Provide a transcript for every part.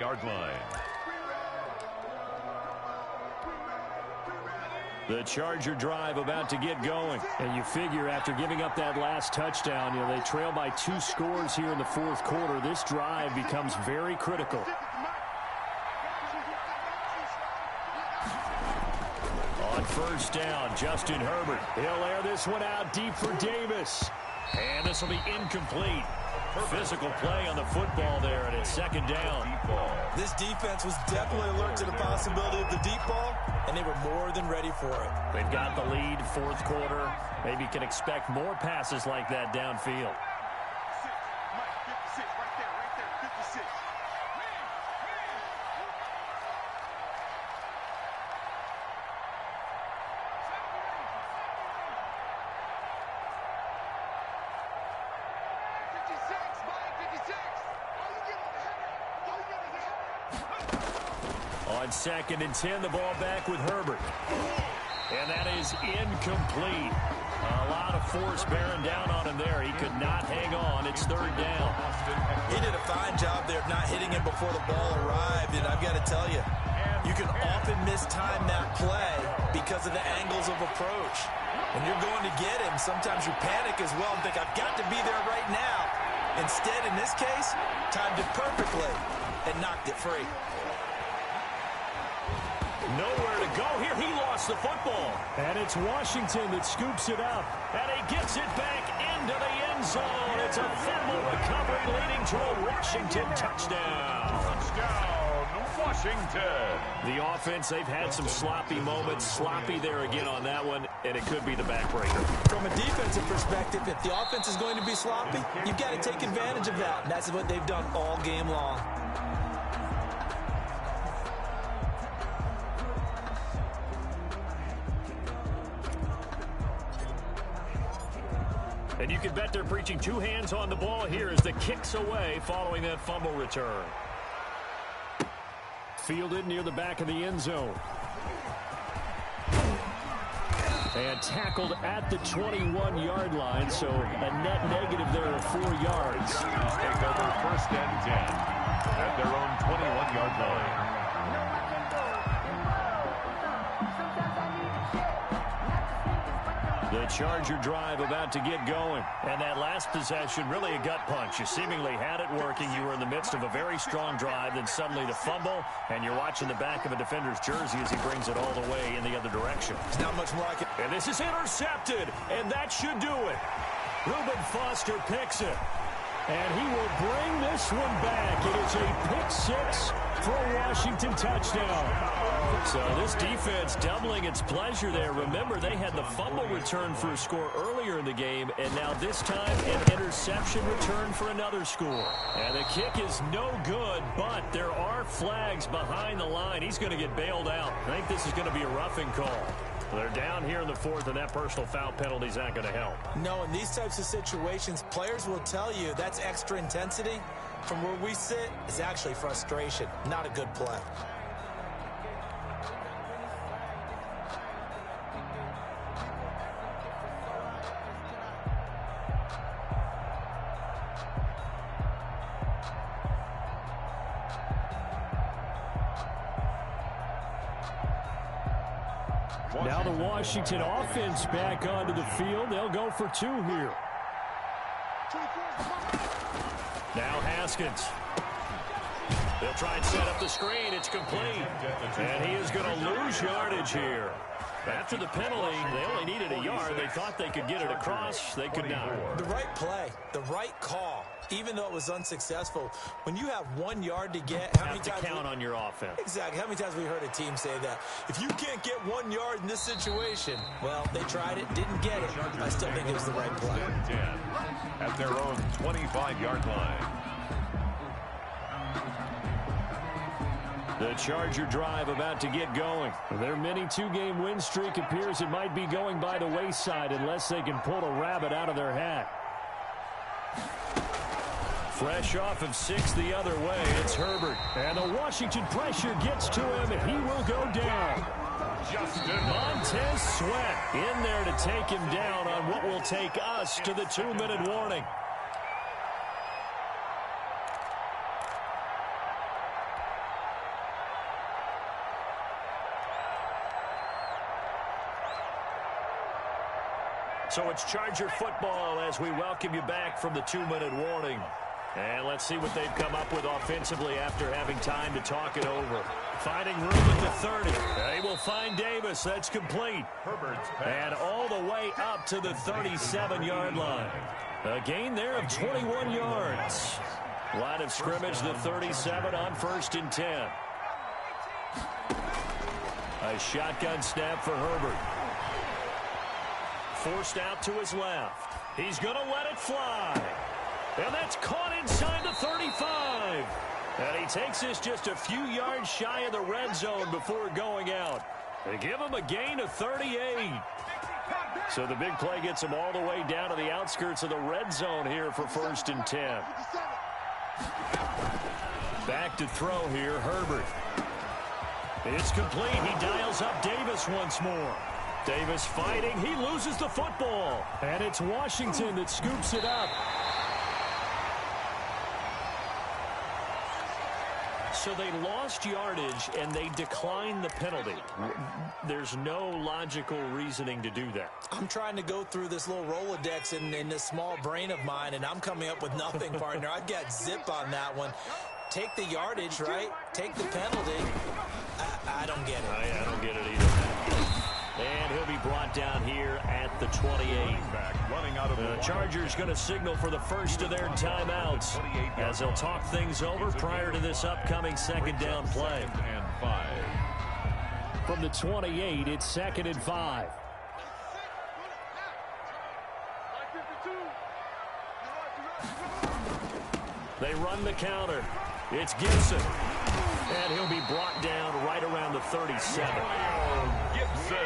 Yard line. The Charger drive about to get going. And you figure after giving up that last touchdown, they trail by 2 scores here in the fourth quarter. This drive becomes very critical. On first down, Justin Herbert. He'll air this one out deep for Davis. And this will be incomplete. Physical play on the football there, and it's second down. This defense was definitely alert to the possibility of the deep ball, and they were more than ready for it. They've got the lead, fourth quarter. Maybe can expect more passes like that downfield. On second and 10, the ball back with Herbert. And that is incomplete. A lot of force bearing down on him there. He could not hang on. It's third down. He did a fine job there of not hitting him before the ball arrived. And I've got to tell you, you can often mistime that play because of the angles of approach. When you're going to get him, sometimes you panic as well and think, I've got to be there right now. Instead, in this case, timed it perfectly and knocked it free. Nowhere to go here. He lost the football. And it's Washington that scoops it up. And he gets it back into the end zone. It's a fumble recovery leading to a Washington touchdown. Touchdown, Washington. The offense, they've had some sloppy moments. Sloppy there again on that one, and it could be the backbreaker. From a defensive perspective, if the offense is going to be sloppy, you've got to take advantage of that. And that's what they've done all game long. And you can bet they're preaching 2 hands on the ball here as the kick's away following that fumble return. Fielded near the back of the end zone. And tackled at the 21-yard line, so a net negative there of 4 yards. Take over first and 10 at their own 21-yard line. The Charger drive about to get going. And that last possession, really a gut punch. You seemingly had it working. You were in the midst of a very strong drive, then suddenly the fumble, and you're watching the back of a defender's jersey as he brings it all the way in the other direction. There's not much more I can... And this is intercepted, and that should do it. Reuben Foster picks it. And he will bring this one back. It is a pick-6 for a Washington touchdown. So this defense doubling its pleasure there. Remember, they had the fumble return for a score earlier in the game, and now this time an interception return for another score. And the kick is no good, but there are flags behind the line. He's going to get bailed out. I think this is going to be a roughing call. They're down here in the fourth, and that personal foul penalty is not going to help. No, in these types of situations, players will tell you that's extra intensity. From where we sit, it's actually frustration, not a good play. Now the Washington offense back onto the field. They'll go for 2 here. Now Haskins. They'll try and set up the screen. It's complete. And he is going to lose yardage here. After the penalty, they only needed a yard. They thought they could get it across. They could not. The right play, the right call, even though it was unsuccessful. When you have 1 yard to get, how many times count on your offense? Exactly. How many times have we heard a team say that? If you can't get 1 yard in this situation, well, they tried it, didn't get it. I still think it was the right play. 10 at their own 25-yard line. The Charger drive about to get going. Their mini 2-game win streak appears it might be going by the wayside unless they can pull a rabbit out of their hat. Fresh off of 6 the other way, it's Herbert. And the Washington pressure gets to him, and he will go down. Montez Sweat in there to take him down on what will take us to the 2-minute warning. So it's Charger football as we welcome you back from the 2-minute warning. And let's see what they've come up with offensively after having time to talk it over. Finding room at the 30. They will find Davis. That's complete. And all the way up to the 37-yard line. A gain there of 21 yards. Line of scrimmage, the 37 on 1st and 10. A shotgun snap for Herbert. Forced out to his left. He's going to let it fly. And that's caught inside the 35. And he takes this just a few yards shy of the red zone before going out. They give him a gain of 38. So the big play gets him all the way down to the outskirts of the red zone here for 1st and 10. Back to throw here, Herbert. It's complete. He dials up Davis once more. Davis fighting. He loses the football. And it's Washington that scoops it up. So they lost yardage, and they declined the penalty. There's no logical reasoning to do that. I'm trying to go through this little Rolodex in this small brain of mine, and I'm coming up with nothing, partner. I've got zip on that one. Take the yardage, right? Take the penalty. I don't get it. I don't get it either. And he'll be brought down here at the 28. The Chargers going to signal for the first of their timeouts as they'll talk things over prior to this upcoming second down play. From the 28, it's 2nd and 5. They run the counter. It's Gibson. And he'll be brought down right around the 37.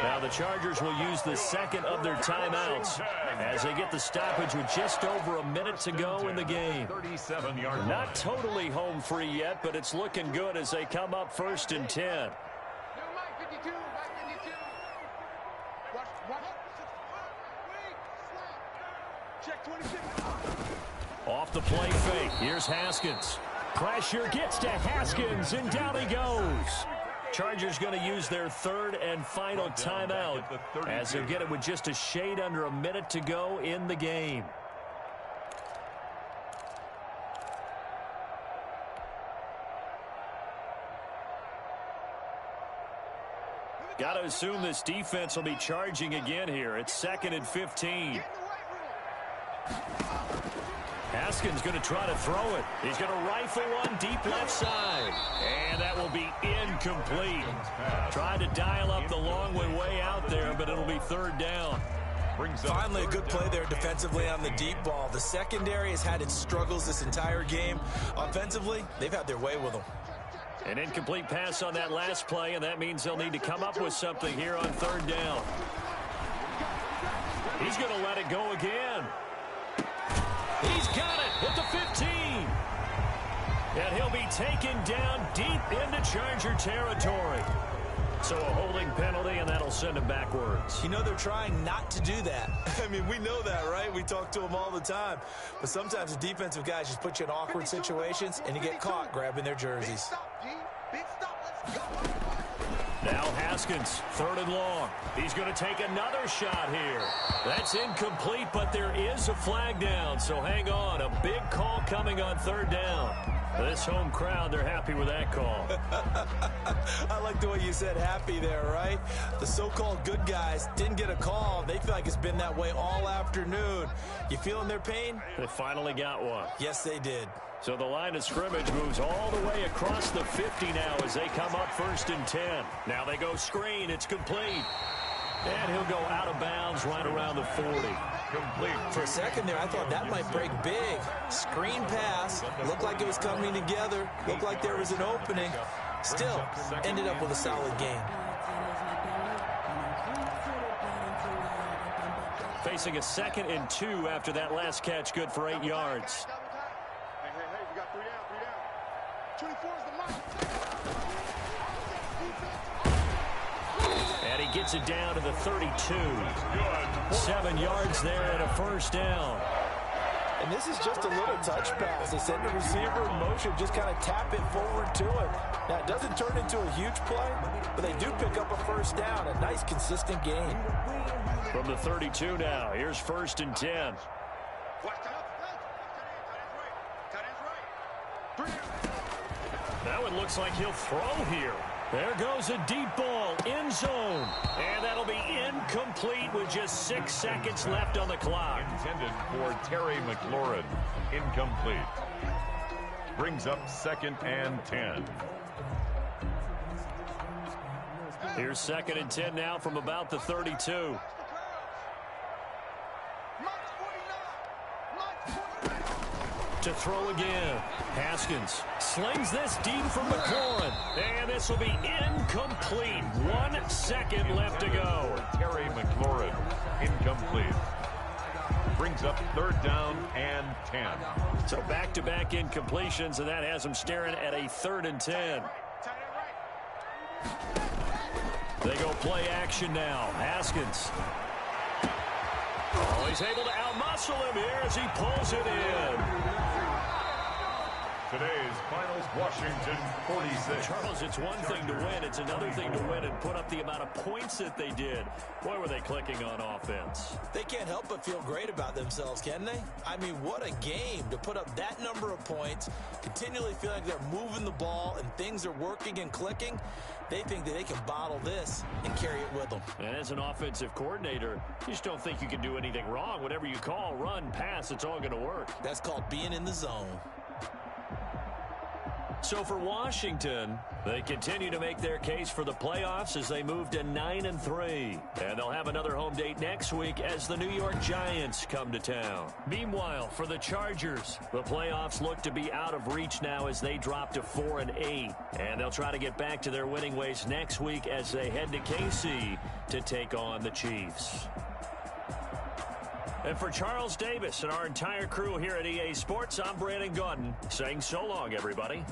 Now the Chargers will use the second of their timeouts as they get the stoppage with just over a minute to go in the game. Not totally home free yet, but it's looking good as they come up 1st and 10. Off the play fake. Here's Haskins. Pressure gets to Haskins, and down he goes. Chargers going to use their third and final timeout as they'll get it with just a shade under a minute to go in the game. Got to assume this defense will be charging again here. It's 2nd and 15. Haskins going to try to throw it. He's going to rifle one deep left side. And that will be incomplete. Tried to dial up the long way out there, but it'll be 3rd down. Finally, a good play there defensively on the deep ball. The secondary has had its struggles this entire game. Offensively, they've had their way with them. An incomplete pass on that last play, and that means they'll need to come up with something here on 3rd down. He's going to let it go again. He's got it at the 15. And he'll be taken down deep into Charger territory. So a holding penalty, and that'll send him backwards. You know, they're trying not to do that. I mean, we know that, right? We talk to them all the time. But sometimes the defensive guys just put you in awkward situations, and you get caught grabbing their jerseys. Now Haskins, 3rd and long. He's going to take another shot here. That's incomplete, but there is a flag down, so hang on. A big call coming on 3rd down. This home crowd, they're happy with that call. I like the way you said happy there, right? The so-called good guys didn't get a call. They feel like it's been that way all afternoon. You feeling their pain? They finally got one. Yes, they did. So the line of scrimmage moves all the way across the 50 now as they come up 1st and 10. Now they go screen. It's complete. And he'll go out of bounds right around the 40. For a second there, I thought that might break big. Screen pass. Looked like it was coming together. Looked like there was an opening. Still, ended up with a solid game. Facing a 2nd and 2 after that last catch, good for 8 yards. Hey, we got 3 down. 24 is the mark. And he gets it down to the 32. 7 yards there and a 1st down. And this is just a little touch pass. They send the receiver in motion, just kind of tap it forward to him. Now, it doesn't turn into a huge play, but they do pick up a first down. A nice, consistent gain. From the 32 now, here's 1st and 10. Now it looks like he'll throw here. There goes a deep ball, end zone. And that'll be incomplete with just 6 seconds left on the clock. Intended for Terry McLaurin. Incomplete. Brings up 2nd and 10. Here's 2nd and 10 now from about the 32. To throw again. Haskins slings this deep for McLaurin. And this will be incomplete. 1 second left to go. Terry McLaurin. Incomplete. Brings up 3rd down and 10. So back-to-back incompletions, and that has him staring at a 3rd and 10. They go play action now. Haskins. Oh, he's able to outmuscle him here as he pulls it in. Today's finals, Washington 46. Charles, it's one thing to win. It's another thing to win and put up the amount of points that they did. Boy, were they clicking on offense. They can't help but feel great about themselves, can they? I mean, what a game to put up that number of points, continually feeling like they're moving the ball and things are working and clicking. They think that they can bottle this and carry it with them. And as an offensive coordinator, you just don't think you can do anything wrong. Whatever you call, run, pass, it's all going to work. That's called being in the zone. So for Washington, they continue to make their case for the playoffs as they move to 9-3. And they'll have another home date next week as the New York Giants come to town. Meanwhile, for the Chargers, the playoffs look to be out of reach now as they drop to 4-8. And they'll try to get back to their winning ways next week as they head to KC to take on the Chiefs. And for Charles Davis and our entire crew here at EA Sports, I'm Brandon Gaudin saying so long, everybody.